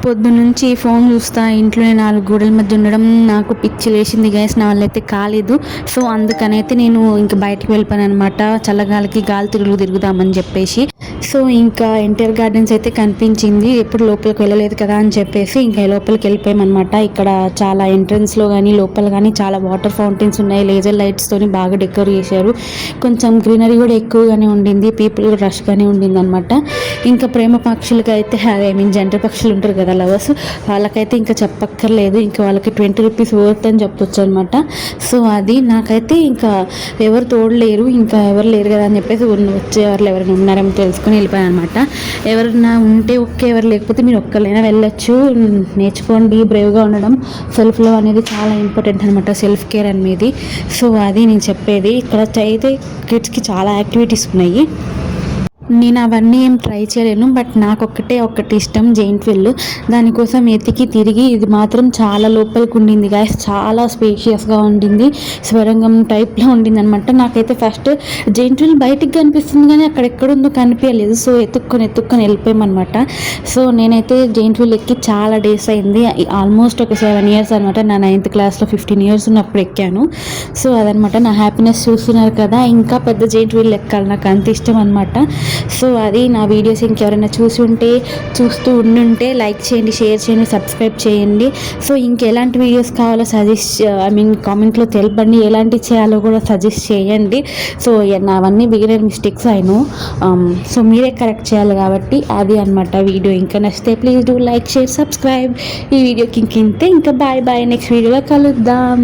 పొద్దున్నుంచి ఫోన్ చూస్తా ఇంట్లోనే 4 గోడల మధ్య ఉండడం నాకు పిచ్చి లేచింది గైస్. నా వల్ల అయితే కాలేదు. సో అందుకనైతే నేను ఇంకా బయటకు వెళ్ళిపోయాను అనమాట. చల్లగాలికి గాలి తిరుగుదామని చెప్పేసి. సో ఇంకా ఎన్టీఆర్ గార్డెన్స్ అయితే కనిపించింది. ఎప్పుడు లోపలికి వెళ్ళలేదు కదా అని చెప్పేసి ఇంకా లోపలికి వెళ్ళిపోయామన్నమాట. ఇక్కడ చాలా ఎంట్రన్స్లో కానీ లోపల కానీ చాలా వాటర్ ఫౌంటైన్స్ ఉన్నాయి. లేజర్ లైట్స్తోని బాగా డెకరేట్ చేశారు. కొంచెం గ్రీనరీ కూడా ఎక్కువగానే ఉండింది. పీపుల్ కూడా రష్గానే ఉండింది అనమాట. ఇంకా ప్రేమ పక్షులకి అయితే జంట పక్షులు ఉంటారు కదా లవర్స్, వాళ్ళకైతే ఇంకా చెప్పక్కర్లేదు. ఇంకా వాళ్ళకి 20 రూపీస్ వర్త్ అని చెప్పొచ్చు అనమాట. సో అది నాకైతే ఇంకా ఎవరు తోడలేరు, ఇంకా ఎవరు లేరు కదా అని చెప్పేసి వచ్చేవాళ్ళు ఎవరైనా ఉన్నారేమో తెలుసుకొని వెళ్ళిపోయాను అనమాట. ఎవరైనా ఉంటే ఓకే, ఎవరు లేకపోతే మీరు ఒక్కరైనా వెళ్ళొచ్చు. నేర్చుకోండి బ్రేవ్గా ఉండడం. సెల్ఫ్ లవ్ అనేది చాలా ఇంపార్టెంట్ అనమాట, సెల్ఫ్ కేర్ అనేది. సో అది నేను చెప్పేది. ఇక్కడ అయితే కిడ్స్కి చాలా యాక్టివిటీస్ ఉన్నాయి. నేను అవన్నీ ఏం ట్రై చేయలేను, బట్ నాకు ఒకటి ఇష్టం, జెయింట్ వీల్. దానికోసం ఎతికి తిరిగి ఇది మాత్రం చాలా లోపలికి ఉండింది గాయస్. చాలా స్పేషియస్గా ఉండింది, స్వరంగం టైప్లో ఉండింది అనమాట. నాకైతే ఫస్ట్ జెయింట్ వీల్ బయటికి కనిపిస్తుంది కానీ అక్కడ ఎక్కడుందో కనిపించలేదు. సో ఎత్తుక్కొని వెళ్ళిపోయామన్నమాట. సో నేనైతే జెయింట్ వీల్ ఎక్కి చాలా డేస్ అయింది, ఆల్మోస్ట్ ఒక 7 years అనమాట. నా 9th క్లాస్లో 15 years ఉన్నప్పుడు ఎక్కాను. సో అదనమాట నా హ్యాపీనెస్. చూస్తున్నారు కదా, ఇంకా పెద్ద జెయింట్ వీల్ ఎక్కాలి, నాకు అంత ఇష్టం అనమాట. సో అది నా వీడియోస్ ఇంకెవరైనా చూస్తూ ఉండుంటే లైక్ చేయండి, షేర్ చేయండి, సబ్స్క్రైబ్ చేయండి. సో ఇంకెలాంటి వీడియోస్ కావాలో కామెంట్లో తెలపండి. ఎలాంటి చేయాలో కూడా సజెస్ట్ చేయండి. సో నావన్నీ బిగినర్ మిస్టేక్స్ అయిను. సో మీరే కరెక్ట్ చేయాలి కాబట్టి అది అనమాట వీడియో. ఇంకా నచ్చితే please do like, share, subscribe. ఈ వీడియోకి ఇంతే. ఇంకా బాయ్. నెక్స్ట్ వీడియోలో కలుద్దాం.